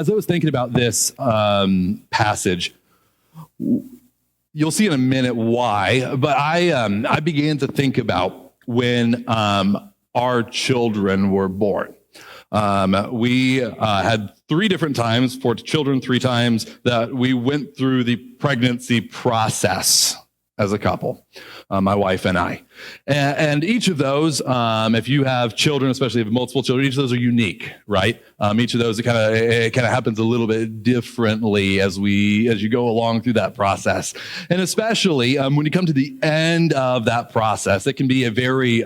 as I was thinking about this passage, you'll see in a minute why, but I began to think about when our children were born. We had 3 different times for children, 3 times that we went through the pregnancy process as a couple, my wife and I. And each of those, if you have children, especially if you have multiple children, each of those are unique, right? Each of those, it kind of happens a little bit differently as you go along through that process. And especially when you come to the end of that process, it can be a very,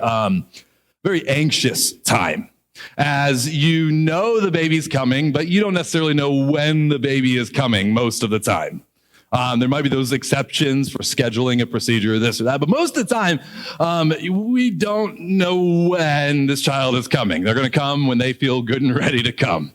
very anxious time. As you know the baby's coming, but you don't necessarily know when the baby is coming most of the time. There might be those exceptions for scheduling a procedure, this or that, but most of the time, we don't know when this child is coming. They're going to come when they feel good and ready to come.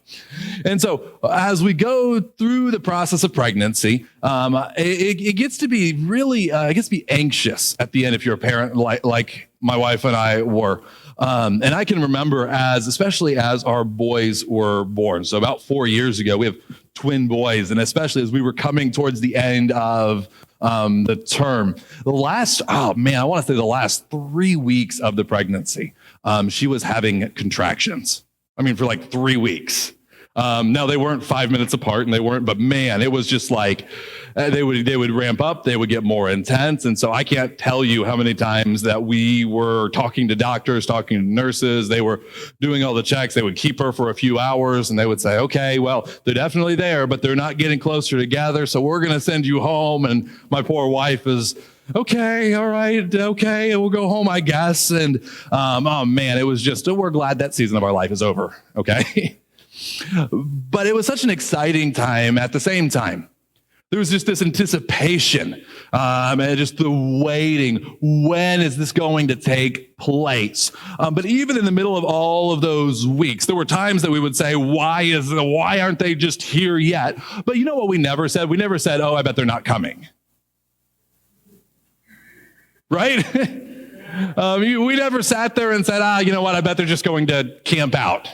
And so as we go through the process of pregnancy, it gets to be really, it gets to be anxious at the end if you're a parent like my wife and I were. And I can remember especially as our boys were born. So about 4 years ago, we have twin boys. And especially as we were coming towards the end of the term, I want to say the last 3 weeks of the pregnancy, she was having contractions. I mean, for like 3 weeks. Now they weren't 5 minutes apart but man, it was just like, they would ramp up, they would get more intense. And so I can't tell you how many times that we were talking to doctors, talking to nurses, they were doing all the checks, they would keep her for a few hours and they would say, okay, well, they're definitely there, but they're not getting closer together. So we're going to send you home. And my poor wife is, okay, all right, okay, we'll go home, I guess. And, oh man, it was just, we're glad that season of our life is over. Okay. But it was such an exciting time at the same time. There was just this anticipation and just the waiting. When is this going to take place? But even in the middle of all of those weeks, there were times that we would say, why aren't they just here yet? But you know what we never said? We never said, oh, I bet they're not coming. Right? We never sat there and said, you know what? I bet they're just going to camp out.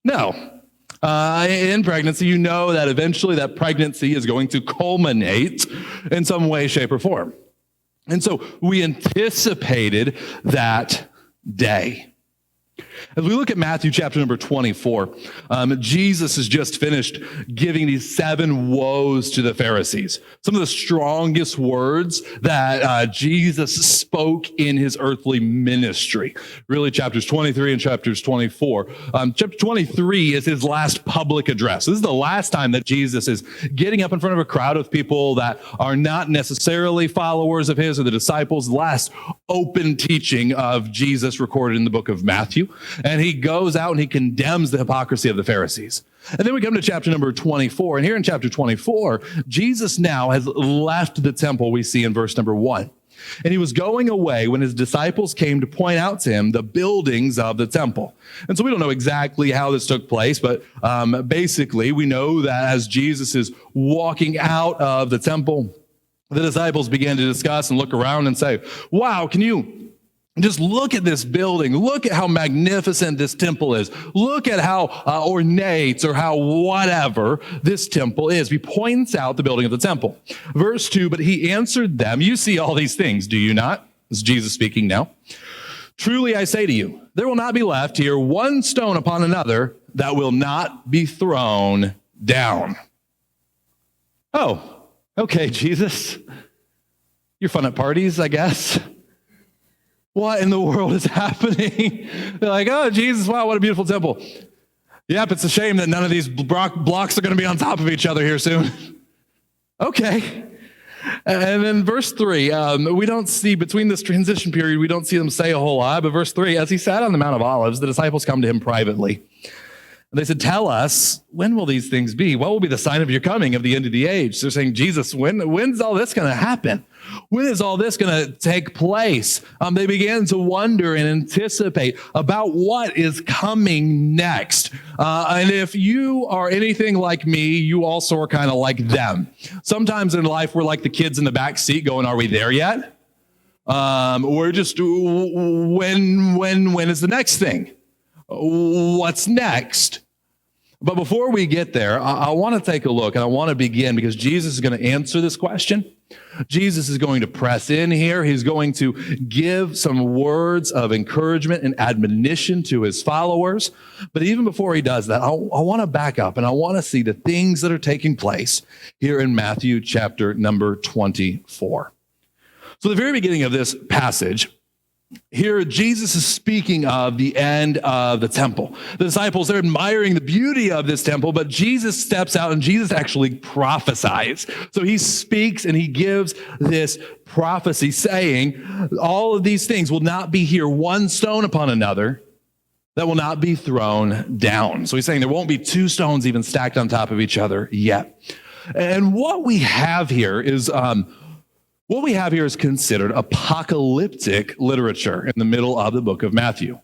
No. In pregnancy, you know that eventually that pregnancy is going to culminate in some way, shape, or form. And so we anticipated that day. As we look at Matthew chapter number 24, Jesus has just finished giving these 7 woes to the Pharisees. Some of the strongest words that Jesus spoke in his earthly ministry. Really, chapters 23 and chapters 24. Chapter 23 is his last public address. This is the last time that Jesus is getting up in front of a crowd of people that are not necessarily followers of his or the disciples. The last open teaching of Jesus recorded in the book of Matthew. And he goes out and he condemns the hypocrisy of the Pharisees. And then we come to chapter number 24. And here in chapter 24, Jesus now has left the temple, we see in verse number 1. And he was going away when his disciples came to point out to him the buildings of the temple. And so we don't know exactly how this took place, but basically we know that as Jesus is walking out of the temple, the disciples began to discuss and look around and say, wow, can you just look at this building. Look at how magnificent this temple is. Look at how ornate or how whatever this temple is. He points out the building of the temple. Verse 2, but he answered them, you see all these things, do you not? This is Jesus speaking now. Truly I say to you, there will not be left here one stone upon another that will not be thrown down. Oh, okay, Jesus. You're fun at parties, I guess. What in the world is happening? They're like, oh, Jesus, wow, what a beautiful temple. Yep, it's a shame that none of these blocks are going to be on top of each other here soon. Okay. And then verse 3, we don't see, between this transition period, we don't see them say a whole lot. But verse 3, as he sat on the Mount of Olives, the disciples come to him privately. And they said, tell us, when will these things be? What will be the sign of your coming, of the end of the age? They're saying, Jesus, when's all this going to happen? When is all this going to take place? They began to wonder and anticipate about what is coming next. And if you are anything like me, you also are kind of like them. Sometimes in life, we're like the kids in the back seat going, are we there yet? We're just, when is the next thing? What's next? But before we get there, I want to take a look, and I want to begin because Jesus is going to answer this question. Jesus is going to press in here. He's going to give some words of encouragement and admonition to his followers. But even before he does that, I want to back up and I want to see the things that are taking place here in Matthew chapter number 24. So the very beginning of this passage, here, Jesus is speaking of the end of the temple. The disciples, they're admiring the beauty of this temple, but Jesus steps out and Jesus actually prophesies. So he speaks and he gives this prophecy saying, all of these things will not be here one stone upon another that will not be thrown down. So he's saying there won't be two stones even stacked on top of each other yet. And what we have here is considered apocalyptic literature in the middle of the book of Matthew.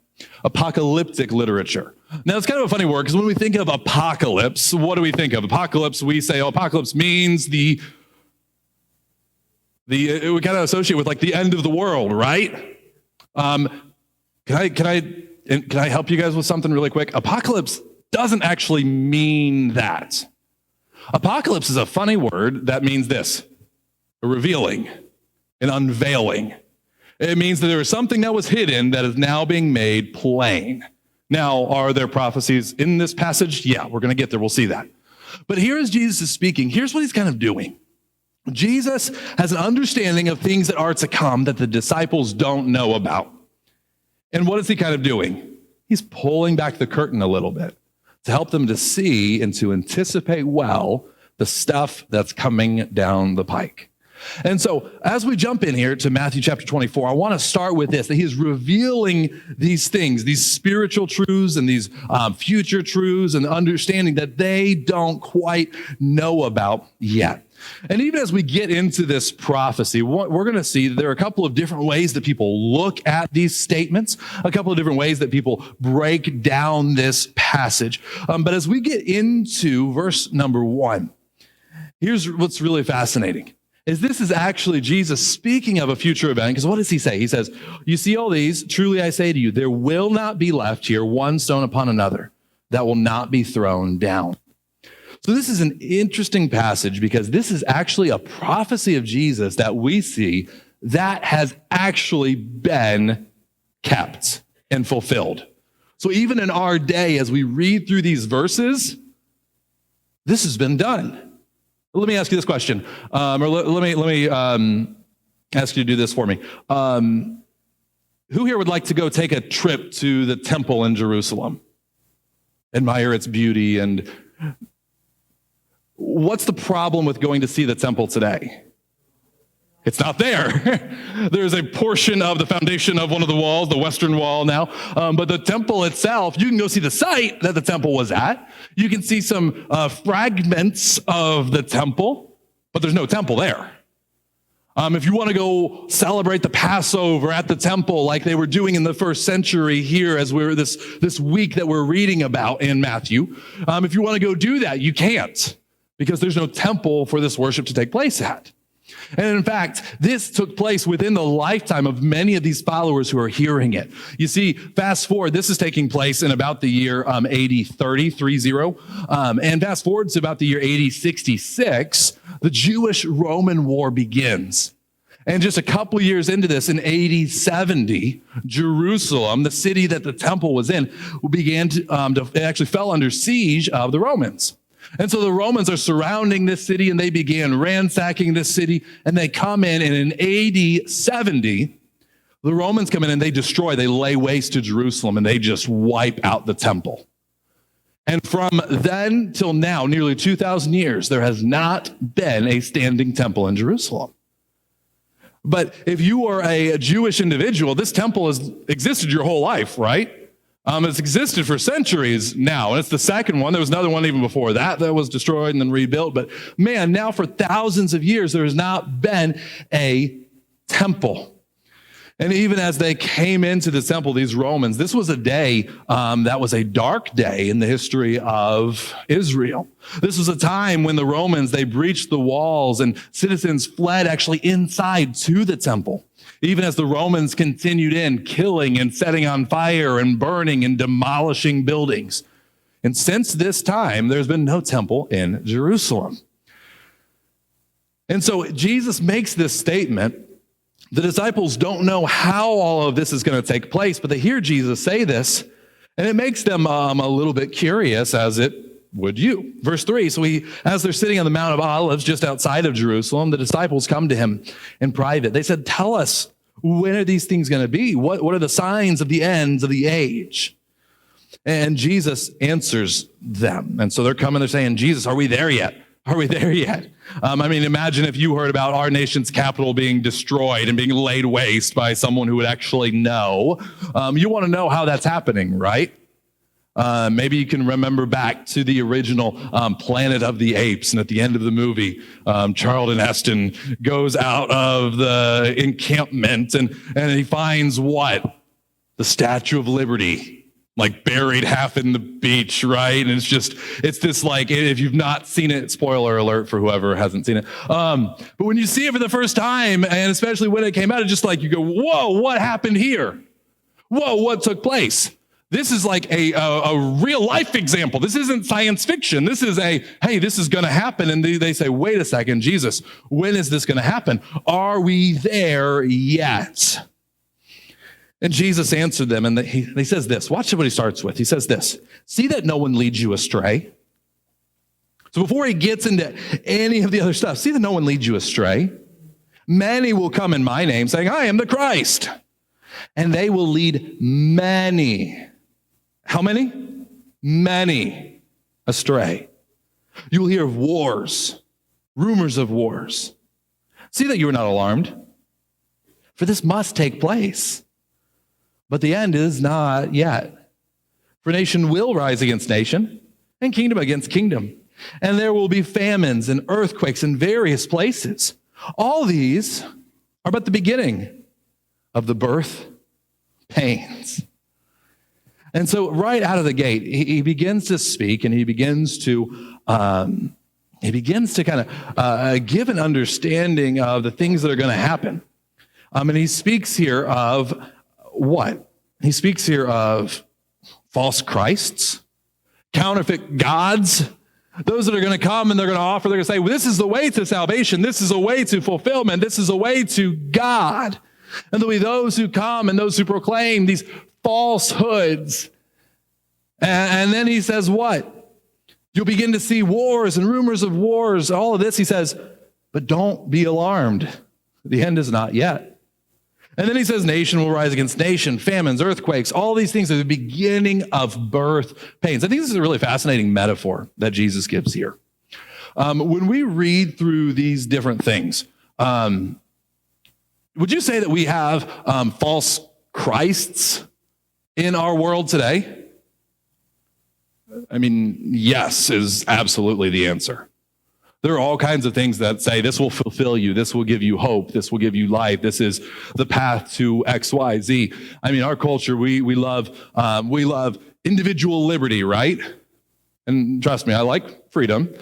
Apocalyptic literature. Now, it's kind of a funny word because when we think of apocalypse, what do we think of? Apocalypse, we say, apocalypse means we kind of associate with like the end of the world, right? Can I help you guys with something really quick? Apocalypse doesn't actually mean that. Apocalypse is a funny word that means this: a revealing, an unveiling. It means that there was something that was hidden that is now being made plain. Now, are there prophecies in this passage? Yeah, we're going to get there. We'll see that. But here as Jesus is speaking, here's what he's kind of doing. Jesus has an understanding of things that are to come that the disciples don't know about. And what is he kind of doing? He's pulling back the curtain a little bit to help them to see and to anticipate well the stuff that's coming down the pike. And so as we jump in here to Matthew chapter 24, I want to start with this, that he is revealing these things, these spiritual truths and these future truths and understanding that they don't quite know about yet. And even as we get into this prophecy, we're going to see that there are a couple of different ways that people look at these statements, a couple of different ways that people break down this passage. But as we get into verse number 1, here's what's really fascinating. This is actually Jesus speaking of a future event, because what does he say? He says, you see all these, truly I say to you, there will not be left here one stone upon another that will not be thrown down. So this is an interesting passage because this is actually a prophecy of Jesus that we see that has actually been kept and fulfilled. So even in our day, as we read through these verses, this has been done. Let me ask you this question, or let me ask you to do this for me. Who here would like to go take a trip to the temple in Jerusalem? Admire its beauty. And what's the problem with going to see the temple today? It's not there. There's a portion of the foundation of one of the walls, the western wall now. But the temple itself, you can go see the site that the temple was at. You can see some fragments of the temple, but there's no temple there. If you want to go celebrate the Passover at the temple like they were doing in the first century here as we're this week that we're reading about in Matthew, if you want to go do that, you can't because there's no temple for this worship to take place at. And in fact, this took place within the lifetime of many of these followers who are hearing it. You see, fast forward, this is taking place in about the year AD 30. And fast forward to about the year AD 66, the Jewish-Roman War begins. And just a couple years into this, in AD 70, Jerusalem, the city that the temple was in, began to it actually fell under siege of the Romans. And so the Romans are surrounding this city and they began ransacking this city and they come in, and in AD 70, the Romans come in and they lay waste to Jerusalem and they just wipe out the temple. And from then till now, nearly 2,000 years, there has not been a standing temple in Jerusalem. But if you are a Jewish individual, this temple has existed your whole life, right? It's existed for centuries now, and it's the second one. There was another one even before that was destroyed and then rebuilt. But man, now for thousands of years, there has not been a temple. And even as they came into the temple, these Romans, this was a day that was a dark day in the history of Israel. This was a time when the Romans, they breached the walls and citizens fled actually inside to the temple. Even as the Romans continued in, killing and setting on fire and burning and demolishing buildings. And since this time, there's been no temple in Jerusalem. And so Jesus makes this statement. The disciples don't know how all of this is going to take place, but they hear Jesus say this, and it makes them a little bit curious, as it would you. Verse 3, so as they're sitting on the Mount of Olives just outside of Jerusalem, the disciples come to him in private. They said, tell us, when are these things going to be? What are the signs of the ends of the age? And Jesus answers them. And so they're coming, they're saying, Jesus, are we there yet? Are we there yet? Imagine if you heard about our nation's capital being destroyed and being laid waste by someone who would actually know. You want to know how that's happening, right? Maybe you can remember back to the original Planet of the Apes, and at the end of the movie, Charlton Heston goes out of the encampment and he finds what? The Statue of Liberty, like buried half in the beach, right? And it's this like, if you've not seen it, spoiler alert for whoever hasn't seen it. But when you see it for the first time, and especially when it came out, it's just like you go, whoa, what happened here? Whoa, what took place? This is like a real life example. This isn't science fiction. This is hey, this is going to happen. And they say, wait a second, Jesus, when is this going to happen? Are we there yet? And Jesus answered them, and he says this. Watch what he starts with. He says this, see that no one leads you astray. So before he gets into any of the other stuff, see that no one leads you astray. Many will come in my name saying, I am the Christ. And they will lead many. How many? Many astray. You will hear of wars, rumors of wars. See that you are not alarmed, for this must take place. But the end is not yet. For nation will rise against nation, and kingdom against kingdom. And there will be famines and earthquakes in various places. All these are but the beginning of the birth pains. And so right out of the gate, he begins to speak, and he begins to kind of give an understanding of the things that are going to happen. And he speaks here of what? He speaks here of false Christs, counterfeit gods, those that are going to come and they're going to say, well, this is the way to salvation. This is a way to fulfillment. This is a way to God. And there'll be those who come and those who proclaim these falsehoods. And then he says what? You'll begin to see wars and rumors of wars, all of this. He says, but don't be alarmed. The end is not yet. And then he says, nation will rise against nation, famines, earthquakes, all these things are the beginning of birth pains. I think this is a really fascinating metaphor that Jesus gives here. When we read through these different things, would you say that we have false Christs in our world today? I mean, yes is absolutely the answer. There are all kinds of things that say this will fulfill you, this will give you hope, this will give you life, this is the path to X, Y, Z. I mean, our culture, we love individual liberty, right? And trust me, I like freedom,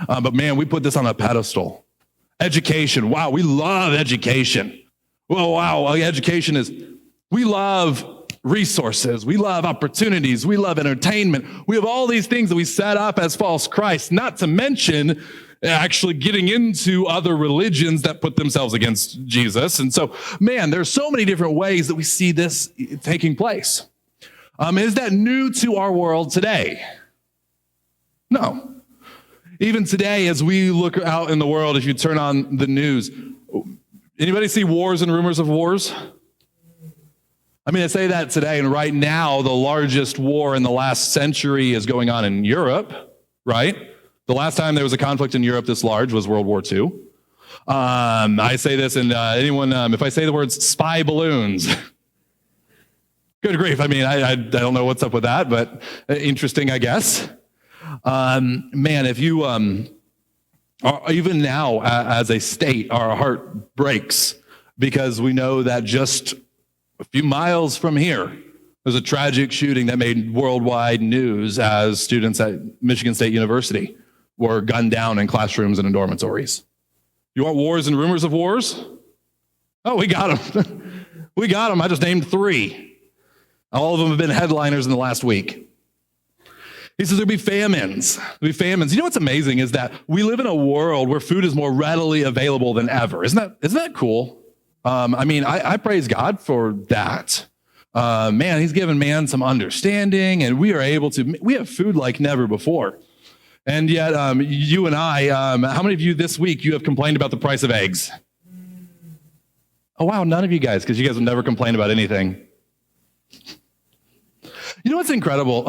but man, we put this on a pedestal. Education, wow, we love education. Well, wow, education is, we love resources, we love opportunities, we love entertainment. We have all these things that we set up as false Christ, not to mention actually getting into other religions that put themselves against Jesus. And so, man, there's so many different ways that we see this taking place. Is that new to our world today? No. Even today, as we look out in the world, if you turn on the news, anybody see wars and rumors of wars? I mean, I say that today, and right now, the largest war in the last century is going on in Europe, right? The last time there was a conflict in Europe this large was World War II. I say this, and if I say the words spy balloons, good grief. I mean, I don't know what's up with that, but interesting, I guess. Man, if you, even now as a state, our heart breaks because we know that just a few miles from here, there's a tragic shooting that made worldwide news as students at Michigan State University were gunned down in classrooms and in dormitories. You want wars and rumors of wars? Oh, we got them. We got them. I just named 3. All of them have been headliners in the last week. He says there'll be famines. There'll be famines. You know what's amazing is that we live in a world where food is more readily available than ever. Isn't that cool? I praise God for that. Man, he's given man some understanding, and we have food like never before. And yet, you and I, how many of you this week, you have complained about the price of eggs? Oh, wow, none of you guys, because you guys have never complained about anything. You know what's incredible?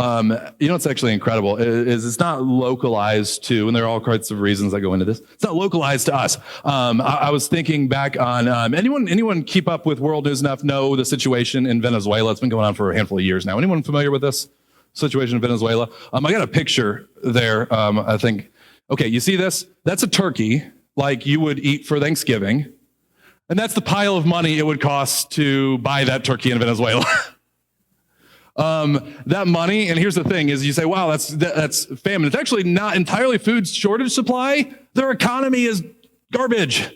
You know what's actually incredible is it's not localized to, and there are all kinds of reasons that go into this. It's not localized to us. I was thinking back on, anyone keep up with world news enough, know the situation in Venezuela? It's been going on for a handful of years now. Anyone familiar with this situation in Venezuela? I got a picture there, I think. Okay, you see this? That's a turkey like you would eat for Thanksgiving. And that's the pile of money it would cost to buy that turkey in Venezuela. That money, and here's the thing, is you say, wow, that's famine. It's actually not entirely food shortage supply. Their economy is garbage.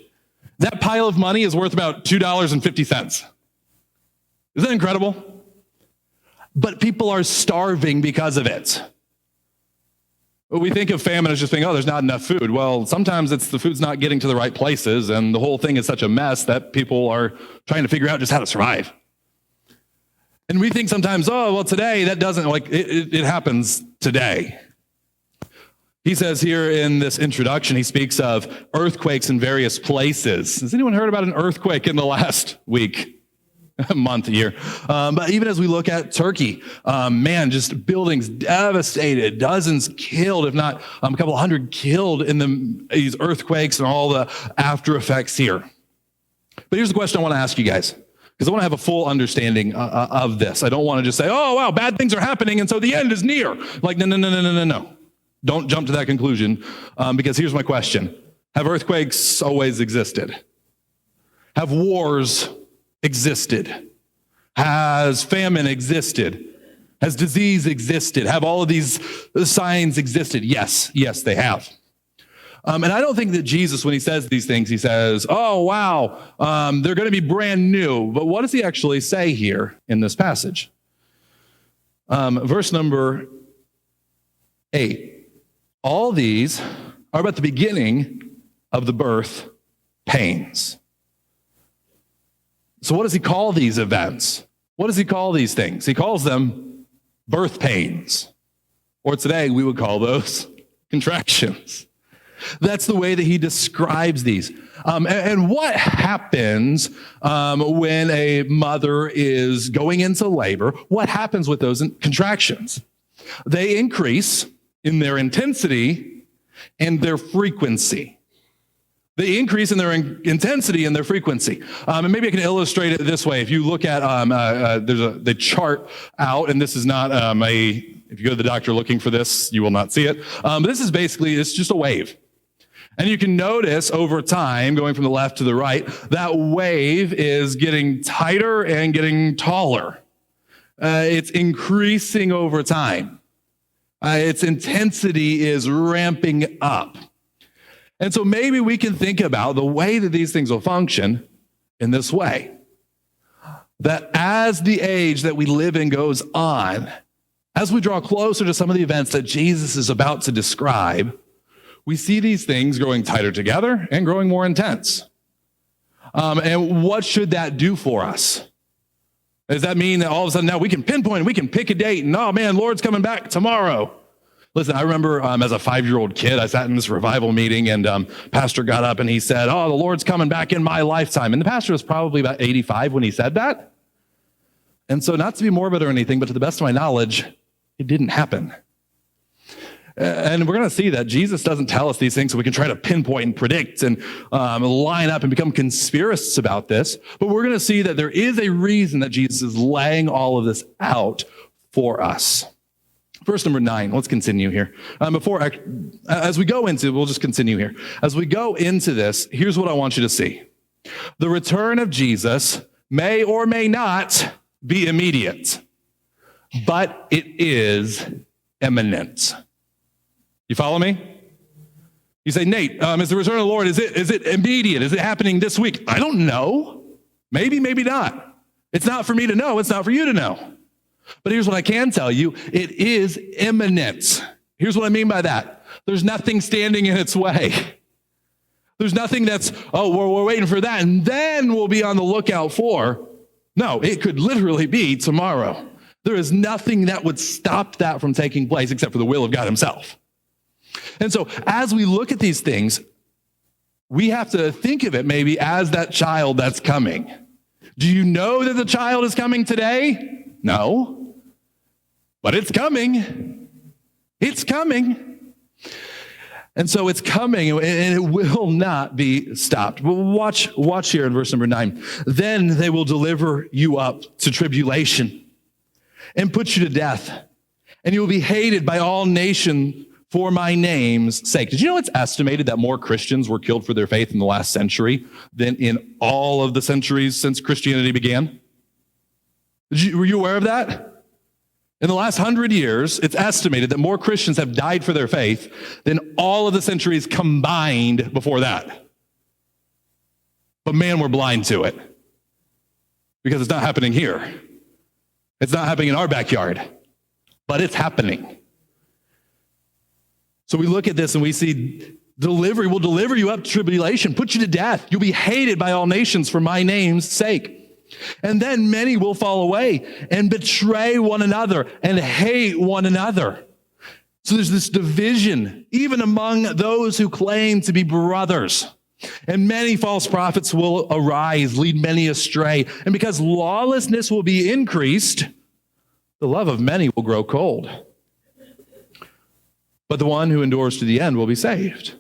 That pile of money is worth about $2.50. Isn't that incredible? But people are starving because of it. We think of famine as just thinking, oh, there's not enough food. Well, sometimes it's the food's not getting to the right places, and the whole thing is such a mess that people are trying to figure out just how to survive. And we think sometimes, oh, well, today, that doesn't, it happens today. He says here in this introduction, he speaks of earthquakes in various places. Has anyone heard about an earthquake in the last week, month, year? But even as we look at Turkey, just buildings devastated, dozens killed, if not a couple hundred killed in these earthquakes and all the after effects here. But here's the question I want to ask you guys, because I want to have a full understanding of this. I don't want to just say, oh, wow, bad things are happening, and so the end is near. Like, no. Don't jump to that conclusion, because here's my question. Have earthquakes always existed? Have wars existed? Has famine existed? Has disease existed? Have all of these signs existed? Yes, they have. And I don't think that Jesus, when he says these things, he says, oh, wow, they're going to be brand new. But what does he actually say here in this passage? Verse number 8. All these are about the beginning of the birth pains. So what does he call these events? What does he call these things? He calls them birth pains. Or today we would call those contractions. That's the way that he describes these. And what happens when a mother is going into labor? What happens with those contractions? They increase in their intensity and their frequency. They increase in their intensity and their frequency. And maybe I can illustrate it this way. If you look at, there's the chart out, and this is not if you go to the doctor looking for this, you will not see it. But this is basically, it's just a wave. And you can notice over time, going from the left to the right, that wave is getting tighter and getting taller. It's increasing over time. Its intensity is ramping up. And so maybe we can think about the way that these things will function in this way. That as the age that we live in goes on, as we draw closer to some of the events that Jesus is about to describe, we see these things growing tighter together and growing more intense. And what should that do for us? Does that mean that all of a sudden now we can pinpoint, we can pick a date, and oh man, Lord's coming back tomorrow? Listen, I remember as a 5-year-old kid, I sat in this revival meeting, and pastor got up and he said, oh, the Lord's coming back in my lifetime. And the pastor was probably about 85 when he said that. And so not to be morbid or anything, but to the best of my knowledge, it didn't happen. And we're going to see that Jesus doesn't tell us these things so we can try to pinpoint and predict and line up and become conspiracists about this. But we're going to see that there is a reason that Jesus is laying all of this out for us. Verse number 9, let's continue here. As we go into, we'll just continue here. As we go into this, here's what I want you to see. The return of Jesus may or may not be immediate, but it is imminent. You follow me? You say, Nate, is the return of the Lord, is it immediate? Is it happening this week? I don't know. Maybe, maybe not. It's not for me to know. It's not for you to know. But here's what I can tell you. It is imminent. Here's what I mean by that. There's nothing standing in its way. There's nothing that's, we're waiting for that, and then we'll be on the lookout for. No, it could literally be tomorrow. There is nothing that would stop that from taking place except for the will of God himself. And so as we look at these things, we have to think of it maybe as that child that's coming. Do you know that the child is coming today? No. But it's coming. It's coming. And so it's coming, and it will not be stopped. But watch here in verse number 9. Then they will deliver you up to tribulation and put you to death, and you will be hated by all nations for my name's sake. Did you know it's estimated that more Christians were killed for their faith in the last century than in all of the centuries since Christianity began? Were you aware of that? In the last 100 years, it's estimated that more Christians have died for their faith than all of the centuries combined before that. But man, we're blind to it because it's not happening here. It's not happening in our backyard, but it's happening. So we look at this and we see delivery will deliver you up to tribulation, put you to death. You'll be hated by all nations for my name's sake. And then many will fall away and betray one another and hate one another. So there's this division, even among those who claim to be brothers. And many false prophets will arise, lead many astray. And because lawlessness will be increased, the love of many will grow cold. But the one who endures to the end will be saved.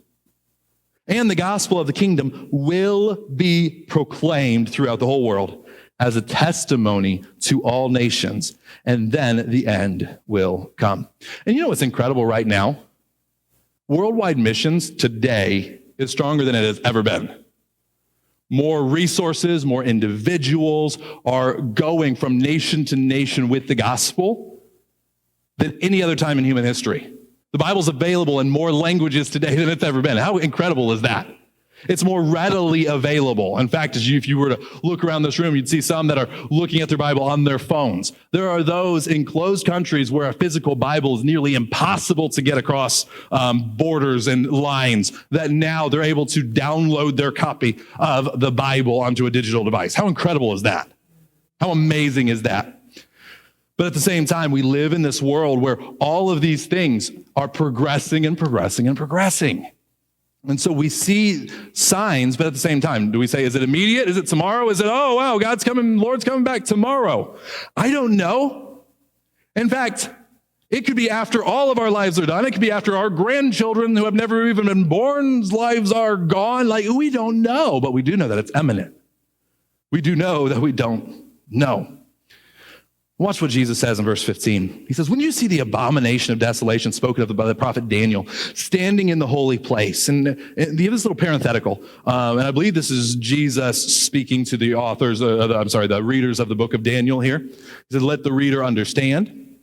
And the gospel of the kingdom will be proclaimed throughout the whole world as a testimony to all nations, and then the end will come. And you know what's incredible right now? Worldwide missions today is stronger than it has ever been. More resources, more individuals are going from nation to nation with the gospel than any other time in human history. The Bible's available in more languages today than it's ever been. How incredible is that? It's more readily available. In fact, if you were to look around this room, you'd see some that are looking at their Bible on their phones. There are those in closed countries where a physical Bible is nearly impossible to get across borders and lines, that now they're able to download their copy of the Bible onto a digital device. How incredible is that? How amazing is that? But at the same time, we live in this world where all of these things are progressing and progressing and progressing. And so we see signs, but at the same time, do we say, is it immediate? Is it tomorrow? Is it, oh, wow, God's coming, Lord's coming back tomorrow? I don't know. In fact, it could be after all of our lives are done. It could be after our grandchildren who have never even been born's lives are gone. Like, we don't know, but we do know that it's imminent. We do know that we don't know. Watch what Jesus says in verse 15. He says, when you see the abomination of desolation spoken of by the prophet Daniel standing in the holy place, and you have this little parenthetical, and I believe this is Jesus speaking to the authors, the readers of the book of Daniel here. He said, let the reader understand.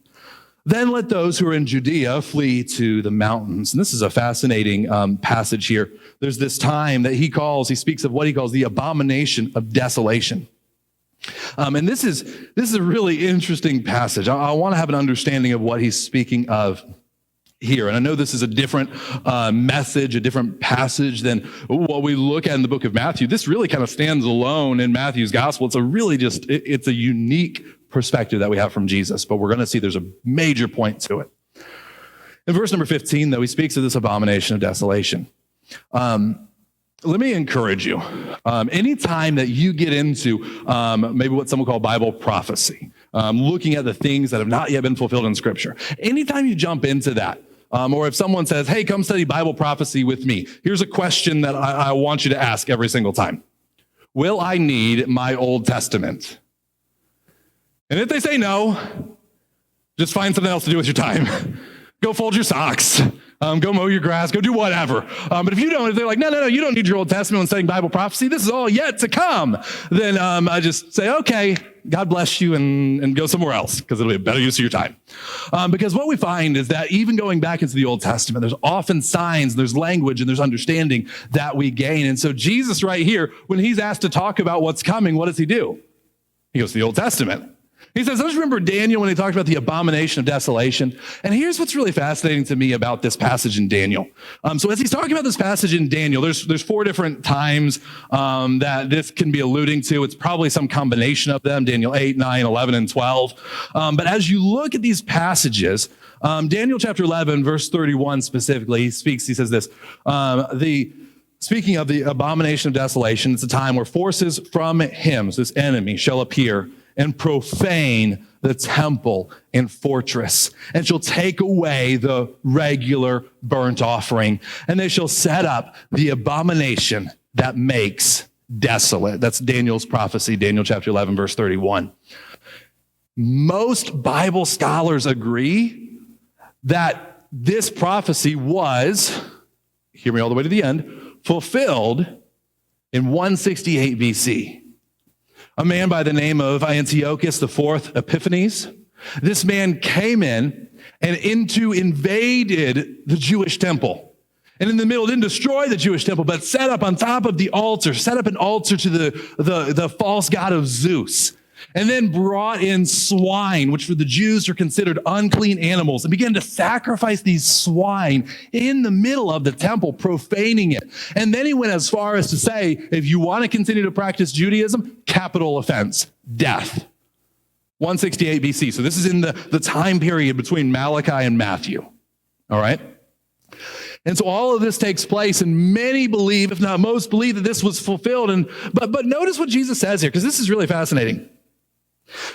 Then let those who are in Judea flee to the mountains. And this is a fascinating passage here. There's this time that he speaks of what he calls the abomination of desolation. And this is a really interesting passage. I want to have an understanding of what he's speaking of here. And I know this is a different message, a different passage than what we look at in the book of Matthew. This really kind of stands alone in Matthew's gospel. It's a unique perspective that we have from Jesus, but we're going to see there's a major point to it. In verse number 15, though, he speaks of this abomination of desolation. Let me encourage you. Anytime that you get into maybe what some will call Bible prophecy, looking at the things that have not yet been fulfilled in Scripture, anytime you jump into that, or if someone says, hey, come study Bible prophecy with me, here's a question that I want you to ask every single time. Will I need my Old Testament? And if they say no, just find something else to do with your time. Go fold your socks. Go mow your grass, go do whatever. But if they're like, no, you don't need your Old Testament when studying Bible prophecy. This is all yet to come. Then I just say, okay, God bless you, and go somewhere else, because it'll be a better use of your time. Because what we find is that even going back into the Old Testament, there's often signs, there's language, and there's understanding that we gain. And so Jesus right here, when he's asked to talk about what's coming, what does he do? He goes to the Old Testament. He says, don't you remember Daniel when he talked about the abomination of desolation? And here's what's really fascinating to me about this passage in Daniel. So as he's talking about this passage in Daniel, there's four different times that this can be alluding to. It's probably some combination of them, Daniel 8, 9, 11, and 12. But as you look at these passages, Daniel chapter 11, verse 31 specifically, he says this, speaking of the abomination of desolation, it's a time where forces from him, so this enemy, shall appear and profane the temple and fortress, and shall take away the regular burnt offering, and they shall set up the abomination that makes desolate. That's Daniel's prophecy, Daniel chapter 11, verse 31. Most Bible scholars agree that this prophecy was, hear me all the way to the end, fulfilled in 168 BC. A man by the name of Antiochus IV Epiphanes. This man came in and invaded the Jewish temple. And in the middle, didn't destroy the Jewish temple, but set up on top of the altar, set up an altar to the false god of Zeus. And then brought in swine, which for the Jews are considered unclean animals, and began to sacrifice these swine in the middle of the temple, profaning it. And then he went as far as to say, if you want to continue to practice Judaism, capital offense, death. 168 BC. So this is in the time period between Malachi and Matthew. All right? And so all of this takes place, and many believe, if not most, believe that this was fulfilled. But notice what Jesus says here, because this is really fascinating.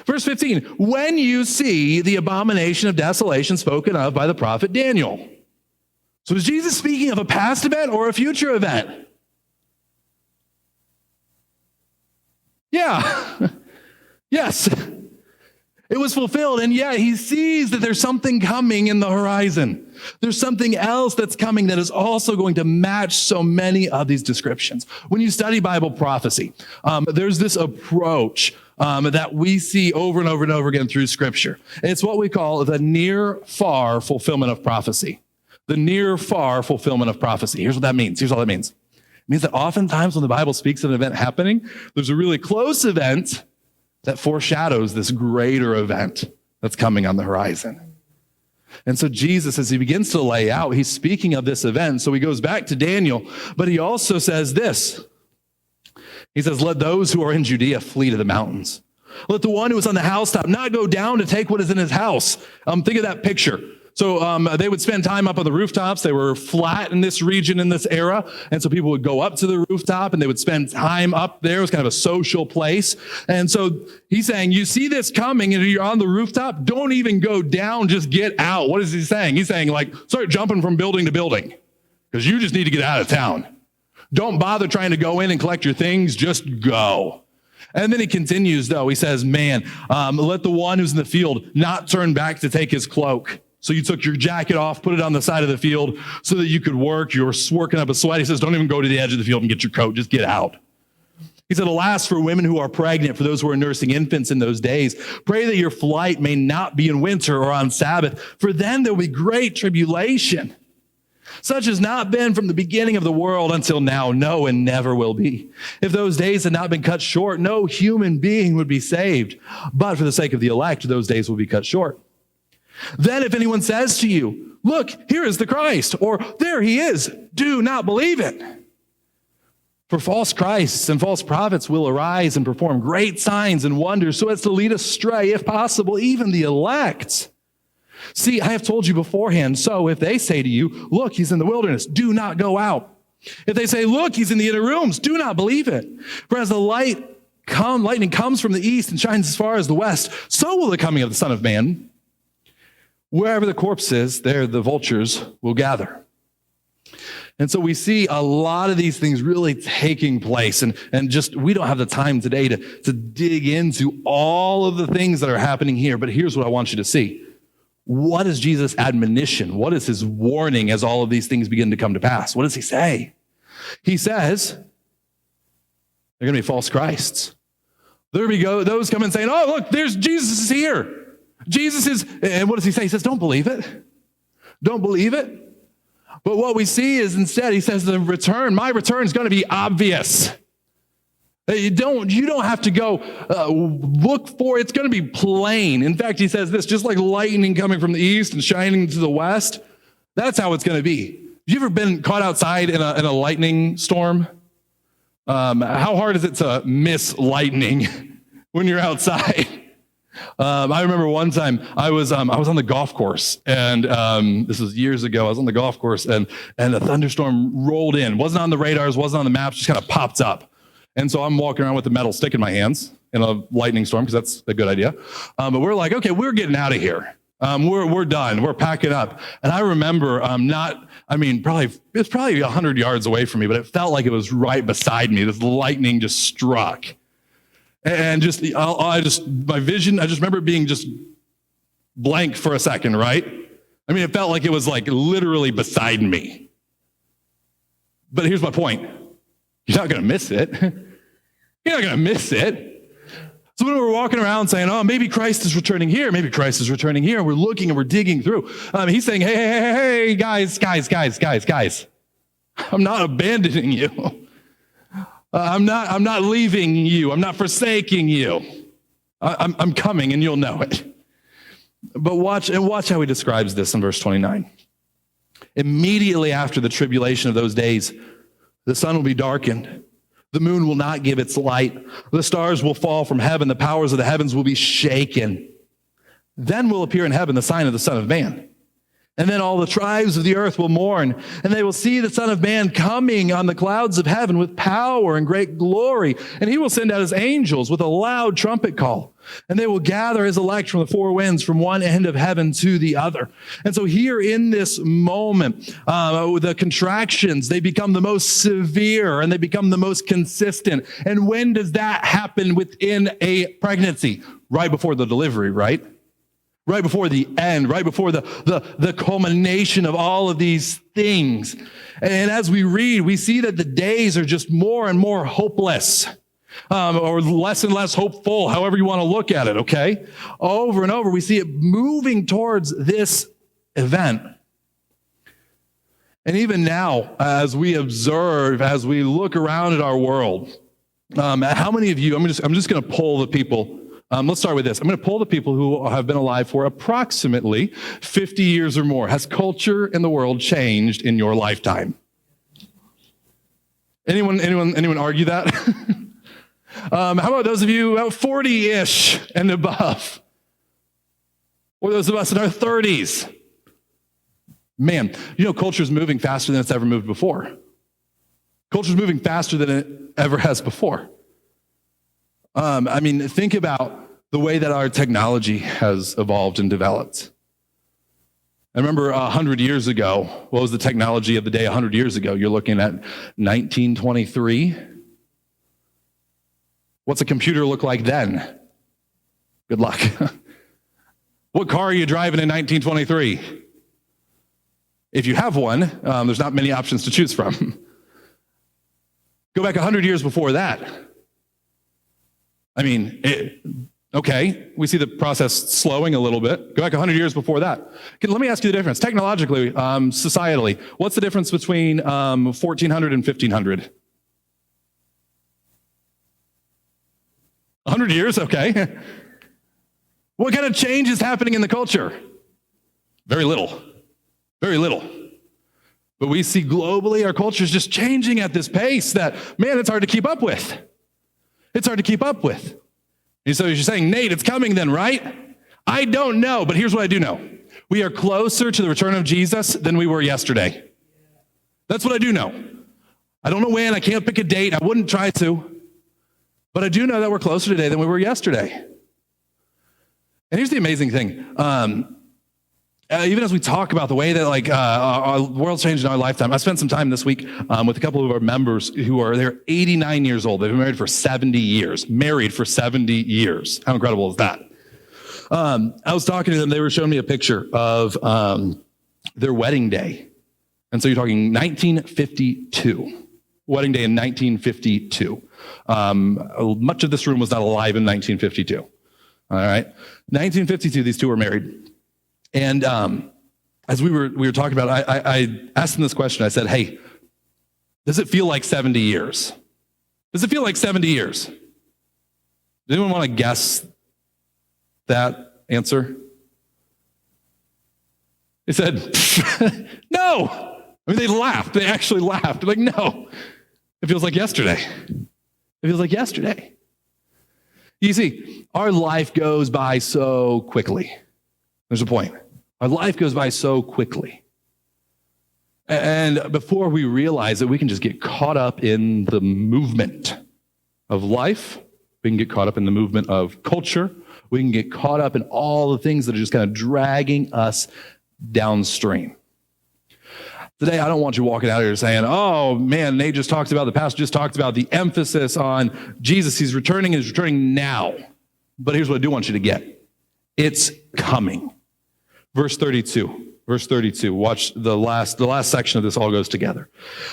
Verse 15, when you see the abomination of desolation spoken of by the prophet Daniel. So is Jesus speaking of a past event or a future event? Yeah. Yes. It was fulfilled, and yet he sees that there's something coming in the horizon. There's something else that's coming that is also going to match so many of these descriptions. When you study Bible prophecy, there's this approach that we see over and over and over again through Scripture. It's what we call the near-far fulfillment of prophecy. The near-far fulfillment of prophecy. Here's what that means. Here's all that means. It means that oftentimes when the Bible speaks of an event happening, there's a really close event that foreshadows this greater event that's coming on the horizon. And so Jesus, as he begins to lay out, he's speaking of this event. So he goes back to Daniel, but he also says this. He says, let those who are in Judea flee to the mountains. Let the one who is on the housetop not go down to take what is in his house. Think of that picture. So they would spend time up on the rooftops. They were flat in this region, in this era. And so people would go up to the rooftop and they would spend time up there. It was kind of a social place. And so he's saying, you see this coming and you're on the rooftop, don't even go down, just get out. What is he saying? He's saying, like, start jumping from building to building because you just need to get out of town. Don't bother trying to go in and collect your things, just go. And then he continues, though. He says, man, let the one who's in the field not turn back to take his cloak. So you took your jacket off, put it on the side of the field so that you could work. You're working up a sweat. He says, don't even go to the edge of the field and get your coat. Just get out. He said, alas, for women who are pregnant, for those who are nursing infants in those days, pray that your flight may not be in winter or on Sabbath, for then there will be great tribulation. Such has not been from the beginning of the world until now, no, and never will be. If those days had not been cut short, no human being would be saved. But for the sake of the elect, those days will be cut short. Then if anyone says to you, look, here is the Christ, or there he is, do not believe it. For false Christs and false prophets will arise and perform great signs and wonders so as to lead astray, if possible, even the elect. See, I have told you beforehand, so if they say to you, look, he's in the wilderness, do not go out. If they say, look, he's in the inner rooms, do not believe it. For as the lightning comes from the east and shines as far as the west, so will the coming of the Son of Man. Wherever the corpse is, there the vultures will gather. And so we see a lot of these things really taking place. And just, we don't have the time today to dig into all of the things that are happening here. But here's what I want you to see. What is Jesus' admonition? What is his warning as all of these things begin to come to pass? What does he say? He says, they're going to be false Christs. There we go. Those come and saying, oh, look, there's Jesus is here. Jesus is, and what does he say? He says, don't believe it. Don't believe it. But what we see is instead, he says, my return is going to be obvious. You don't have to go look for it. It's going to be plain. In fact, he says this, just like lightning coming from the east and shining to the west, that's how it's going to be. Have you ever been caught outside in a lightning storm? How hard is it to miss lightning when you're outside? I remember one time I was on the golf course, and this was years ago. I was on the golf course, and a thunderstorm rolled in. Wasn't on the radars, wasn't on the maps, just kind of popped up. And so I'm walking around with a metal stick in my hands in a lightning storm, because that's a good idea. But we're like, okay, we're getting out of here. We're done. We're packing up. And I remember it's probably 100 yards away from me, but it felt like it was right beside me. This lightning just struck. And my vision, I just remember it being just blank for a second, right? I mean, it felt like it was like literally beside me. But here's my point. You're not going to miss it. You're not going to miss it. So when we're walking around saying, oh, maybe Christ is returning here, maybe Christ is returning here, we're looking and we're digging through. He's saying, hey, guys. I'm not abandoning you. I'm not leaving you. I'm not forsaking you. I'm coming, and you'll know it. But watch how he describes this in verse 29. Immediately after the tribulation of those days, the sun will be darkened. The moon will not give its light. The stars will fall from heaven. The powers of the heavens will be shaken. Then will appear in heaven the sign of the Son of Man. And then all the tribes of the earth will mourn, and they will see the Son of Man coming on the clouds of heaven with power and great glory. And he will send out his angels with a loud trumpet call. And they will gather his elect from the four winds, from one end of heaven to the other. And so here in this moment, the contractions, they become the most severe and they become the most consistent. And when does that happen within a pregnancy? Right before the delivery, right? Right before the end, right before the culmination of all of these things. And as we read, we see that the days are just more and more hopeless, or less and less hopeful, however you want to look at it, okay? Over and over, we see it moving towards this event. And even now, as we observe, as we look around at our world, how many of you, I'm just going to poll the people. Let's start with this. I'm going to poll the people who have been alive for approximately 50 years or more. Has culture in the world changed in your lifetime? Anyone argue that? How about those of you about 40-ish and above? Or those of us in our 30s? Man, culture is moving faster than it's ever moved before. Culture is moving faster than it ever has before. Think about the way that our technology has evolved and developed. I remember 100 years ago, what was the technology of the day 100 years ago? You're looking at 1923. What's a computer look like then? Good luck. What car are you driving in 1923? If you have one, there's not many options to choose from. Go back 100 years before that. Okay, we see the process slowing a little bit. Go back 100 years before that. Let me ask you the difference. Technologically, societally, what's the difference between 1400 and 1500? 100 years, okay. What kind of change is happening in the culture? Very little. Very little. But we see globally our culture is just changing at this pace that, man, it's hard to keep up with. It's hard to keep up with. And so you're saying, Nate, it's coming then, right? I don't know, but here's what I do know. We are closer to the return of Jesus than we were yesterday. That's what I do know. I don't know when, I can't pick a date, I wouldn't try to, but I do know that we're closer today than we were yesterday. And here's the amazing thing. Even as we talk about the way that our world's changed in our lifetime, I spent some time this week with a couple of our members they're 89 years old. They've been married for 70 years. Married for 70 years. How incredible is that? I was talking to them. They were showing me a picture of their wedding day. And so you're talking 1952. Wedding day in 1952. Much of this room was not alive in 1952. All right? 1952, these two were married. And as we were talking about it, I asked them this question. I said, hey, does it feel like 70 years? Does it feel like 70 years? Does anyone want to guess that answer? They said, no. I mean, they laughed. They actually laughed. They're like, no. It feels like yesterday. It feels like yesterday. You see, our life goes by so quickly. There's a point. Our life goes by so quickly. And before we realize it, we can just get caught up in the movement of life. We can get caught up in the movement of culture. We can get caught up in all the things that are just kind of dragging us downstream. Today, I don't want you walking out here saying, oh man, Nate just talked about, the pastor just talked about the emphasis on Jesus. He's returning and he's returning now. But here's what I do want you to get. It's coming. Verse 32. Verse 32, watch the last section of this all goes together.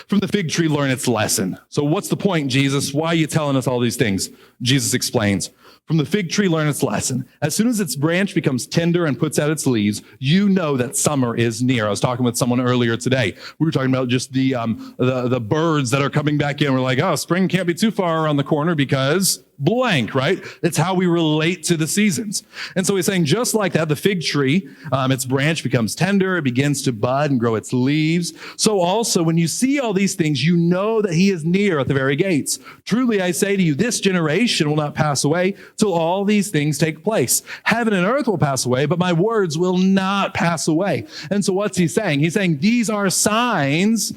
From the fig tree, learn its lesson. So what's the point, Jesus? Why are you telling us all these things? Jesus explains. From the fig tree, learn its lesson. As soon as its branch becomes tender and puts out its leaves, you know that summer is near. I was talking with someone earlier today. We were talking about just the birds that are coming back in. We're like, oh, spring can't be too far around the corner because blank, right? It's how we relate to the seasons. And so he's saying just like that, the fig tree, its branch becomes tender, it begins to bud and grow its leaves. So also when you see all these things, you know that he is near at the very gates. Truly I say to you, this generation will not pass away till all these things take place. Heaven and earth will pass away, but my words will not pass away. And so what's he saying? He's saying these are signs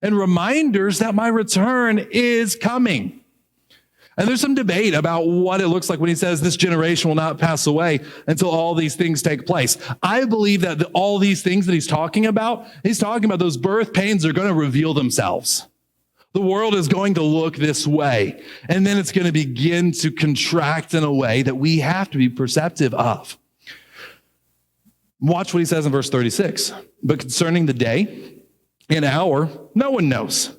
and reminders that my return is coming. And there's some debate about what it looks like when he says this generation will not pass away until all these things take place. I believe that all these things that he's talking about those birth pains are going to reveal themselves. The world is going to look this way, and then it's going to begin to contract in a way that we have to be perceptive of. Watch what he says in verse 36. But concerning the day and hour, no one knows.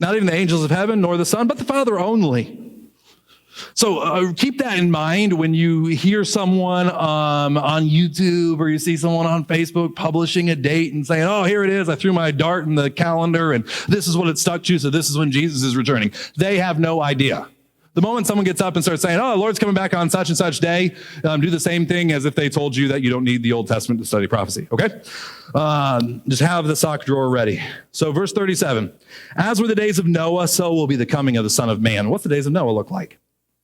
Not even the angels of heaven, nor the Son, but the Father only. So keep that in mind when you hear someone on YouTube or you see someone on Facebook publishing a date and saying, oh, here it is. I threw my dart in the calendar and this is what it stuck to. So this is when Jesus is returning. They have no idea. The moment someone gets up and starts saying, oh, the Lord's coming back on such and such day, do the same thing as if they told you that you don't need the Old Testament to study prophecy, okay? Just have the sock drawer ready. So verse 37, as were the days of Noah, so will be the coming of the Son of Man. What's the days of Noah look like?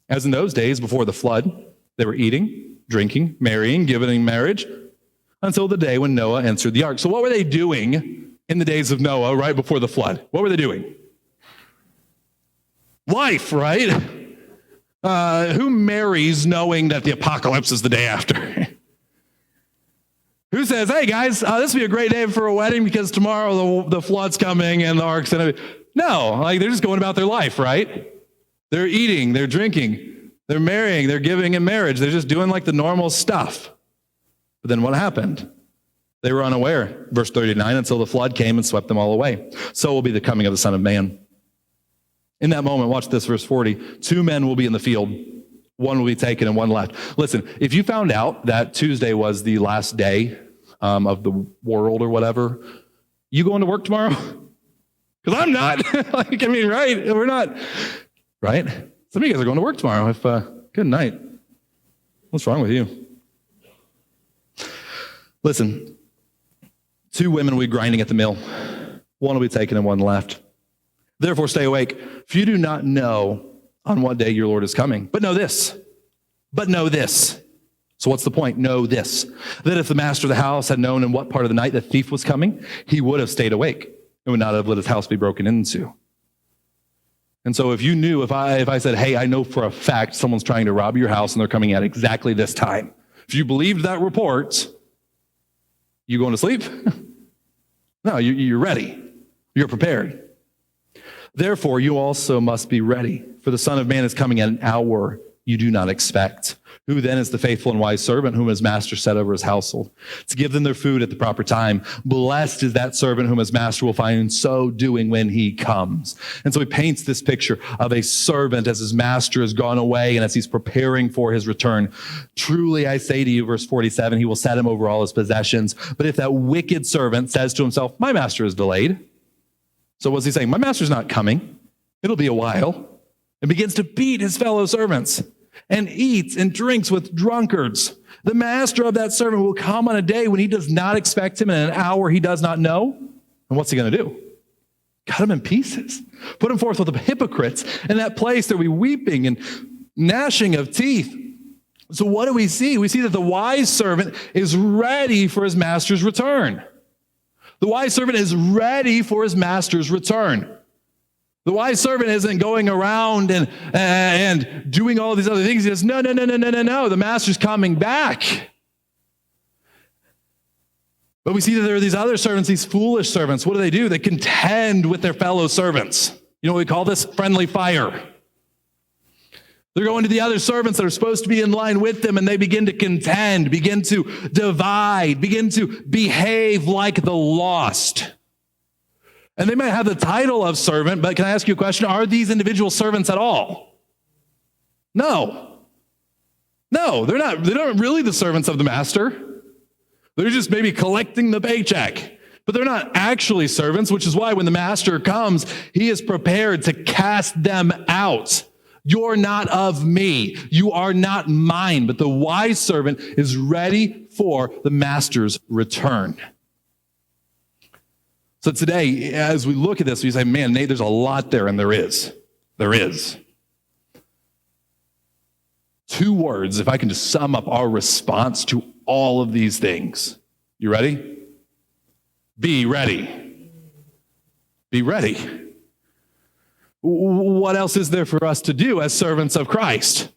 As in those days before the flood, they were eating, drinking, marrying, giving in marriage, until the day when Noah entered the ark. So what were they doing in the days of Noah right before the flood? What were they doing? Life, right? Who marries knowing that the apocalypse is the day after? Who says, hey guys, this would be a great day for a wedding because tomorrow the flood's coming and the ark's going to be... No, like they're just going about their life, right? They're eating, they're drinking, they're marrying, they're giving in marriage. They're just doing like the normal stuff. But then what happened? They were unaware. Verse 39, until the flood came and swept them all away. So will be the coming of the Son of Man. In that moment, watch this, verse 40. 2 men will be in the field. One will be taken and one left. Listen, if you found out that Tuesday was the last day of the world or whatever, you going to work tomorrow? Because I'm not. Right? We're not. Right? Some of you guys are going to work tomorrow. Good night. What's wrong with you? Listen, 2 women will be grinding at the mill. One will be taken and one left. Therefore, stay awake, for you do not know on what day your Lord is coming. But know this. So what's the point? Know this, that if the master of the house had known in what part of the night the thief was coming, he would have stayed awake and would not have let his house be broken into. And so if you knew, if I said, hey, I know for a fact someone's trying to rob your house and they're coming at exactly this time, if you believed that report, you going to sleep? No, you're ready. You're prepared. Therefore, you also must be ready, for the Son of Man is coming at an hour you do not expect. Who then is the faithful and wise servant whom his master set over his household to give them their food at the proper time? Blessed is that servant whom his master will find so doing when he comes. And so he paints this picture of a servant as his master has gone away and as he's preparing for his return. Truly, I say to you, verse 47, he will set him over all his possessions. But if that wicked servant says to himself, my master is delayed. So what's he saying? My master's not coming. It'll be a while. and begins to beat his fellow servants and eats and drinks with drunkards. The master of that servant will come on a day when he does not expect him, in an hour he does not know. And what's he going to do? Cut him in pieces. Put him forth with the hypocrites. In that place there will be weeping and gnashing of teeth. So what do we see? We see that the wise servant is ready for his master's return. The wise servant is ready for his master's return. The wise servant isn't going around and doing all these other things. He says, no. The master's coming back. But we see that there are these other servants, these foolish servants. What do? They contend with their fellow servants. You know what we call this? Friendly fire. They're going to the other servants that are supposed to be in line with them, and they begin to contend, begin to divide, begin to behave like the lost. And they might have the title of servant, but can I ask you a question? Are these individual servants at all? No, they're not. They're not really the servants of the master. They're just maybe collecting the paycheck. But they're not actually servants, which is why when the master comes, he is prepared to cast them out. You're not of me. You are not mine. But the wise servant is ready for the master's return. So today, as we look at this, we say, man, Nate, there's a lot there, and there is. There is. 2 words, if I can just sum up our response to all of these things. You ready? Be ready. Be ready. What else is there for us to do as servants of Christ?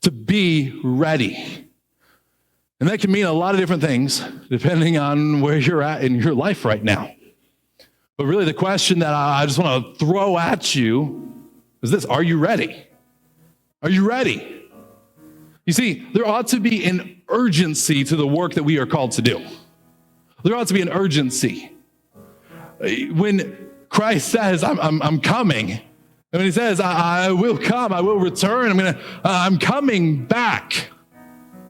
To be ready. And that can mean a lot of different things, depending on where you're at in your life right now. But really the question that I just want to throw at you is this: are you ready? Are you ready? You see, there ought to be an urgency to the work that we are called to do. There ought to be an urgency. When Christ says, I'm coming, and when he says, I will come, I will return, I'm coming back.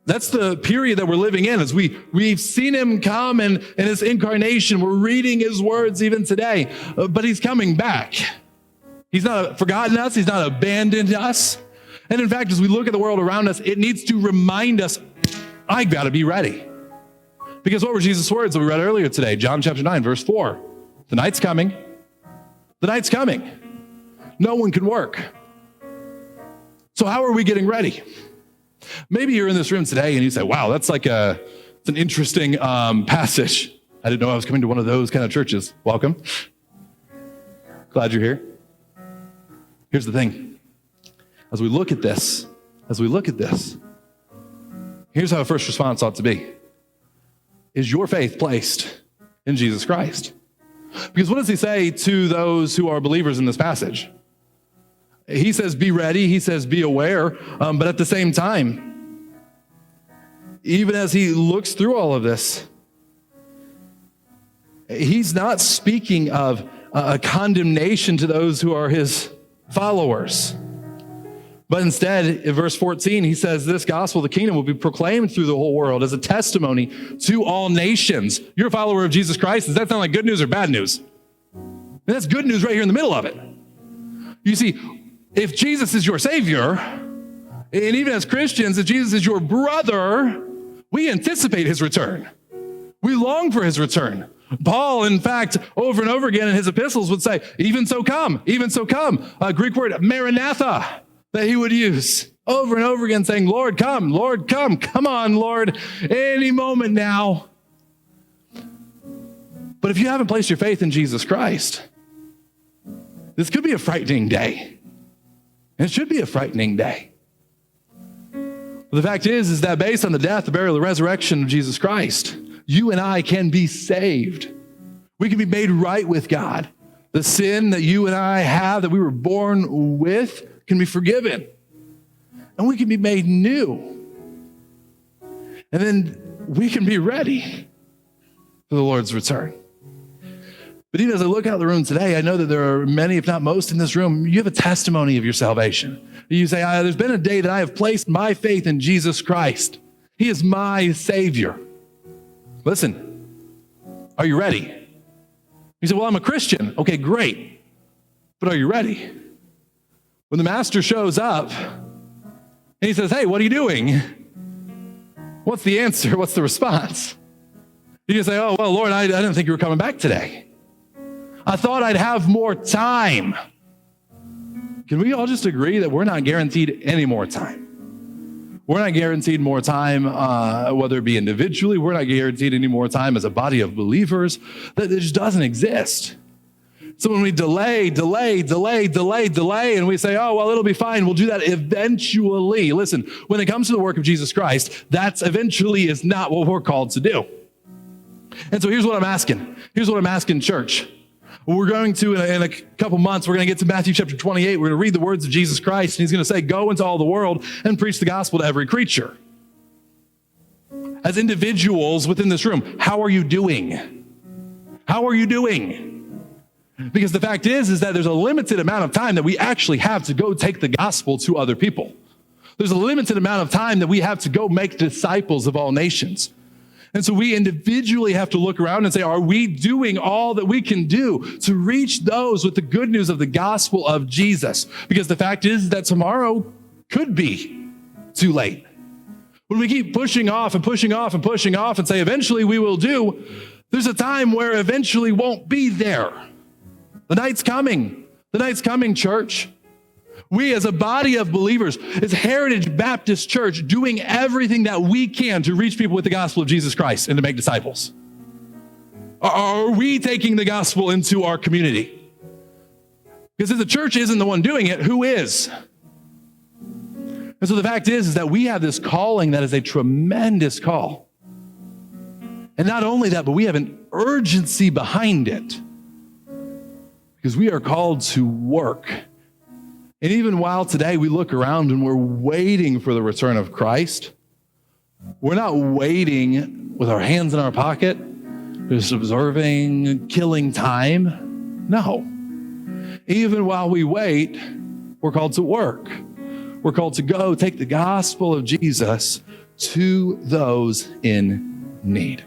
That's the period that we're living in, as we've seen him come and in his incarnation. We're reading his words even today, but he's coming back. He's not forgotten us. He's not abandoned us. And in fact, as we look at the world around us, it needs to remind us, I got to be ready. Because what were Jesus' words that we read earlier today? John chapter 9, verse 4. The night's coming. The night's coming. No one can work. So how are we getting ready? Maybe you're in this room today and you say, wow, that's it's an interesting passage. I didn't know I was coming to one of those kind of churches. Welcome. Glad you're here. Here's the thing. As we look at this, here's how a first response ought to be. Is your faith placed in Jesus Christ? Because what does he say to those who are believers in this passage? He says, be ready. He says, be aware. But at the same time, even as he looks through all of this, he's not speaking of a condemnation to those who are his followers. But instead, in verse 14, he says, this gospel of the kingdom will be proclaimed through the whole world as a testimony to all nations. You're a follower of Jesus Christ. Does that sound like good news or bad news? And that's good news right here in the middle of it. You see, if Jesus is your Savior, and even as Christians, if Jesus is your brother, we anticipate his return. We long for his return. Paul, in fact, over and over again in his epistles would say, even so come, a Greek word, maranatha, that he would use over and over again, saying, Lord, come, come on, Lord, any moment now. But if you haven't placed your faith in Jesus Christ, this could be a frightening day. And it should be a frightening day. But the fact is that based on the death, the burial, the resurrection of Jesus Christ, you and I can be saved. We can be made right with God. The sin that you and I have, that we were born with, can be forgiven. And we can be made new. And then we can be ready for the Lord's return. But even as I look out the room today, I know that there are many, if not most in this room, you have a testimony of your salvation. You say, there's been a day that I have placed my faith in Jesus Christ. He is my Savior. Listen, are you ready? You say, well, I'm a Christian. Okay, great. But are you ready? When the master shows up and he says, hey, what are you doing? What's the answer? What's the response? You can say, oh, well, Lord, I didn't think you were coming back today. I thought I'd have more time. Can we all just agree that we're not guaranteed any more time? We're not guaranteed more time, whether it be individually. We're not guaranteed any more time as a body of believers. That just doesn't exist. So when we delay, and we say, oh, well, it'll be fine. We'll do that eventually. Listen, when it comes to the work of Jesus Christ, that's eventually is not what we're called to do. And so here's what I'm asking. Here's what I'm asking, church. We're going to, in a couple months, we're going to get to Matthew chapter 28. We're going to read the words of Jesus Christ, and he's going to say, go into all the world and preach the gospel to every creature. As individuals within this room, how are you doing? How are you doing? Because the fact is that there's a limited amount of time that we actually have to go take the gospel to other people. There's a limited amount of time that we have to go make disciples of all nations. And so we individually have to look around and say, are we doing all that we can do to reach those with the good news of the gospel of Jesus? Because the fact is that tomorrow could be too late. When we keep pushing off and say, eventually we will do, there's a time where eventually won't be there. The night's coming. The night's coming, church. We as a body of believers, as Heritage Baptist Church, doing everything that we can to reach people with the gospel of Jesus Christ and to make disciples. Are we taking the gospel into our community? Because if the church isn't the one doing it, who is? And so the fact is that we have this calling that is a tremendous call. And not only that, but we have an urgency behind it. Because we are called to work. And even while today we look around and we're waiting for the return of Christ, we're not waiting with our hands in our pocket, just observing, killing time. No. Even while we wait, we're called to work. We're called to go take the gospel of Jesus to those in need.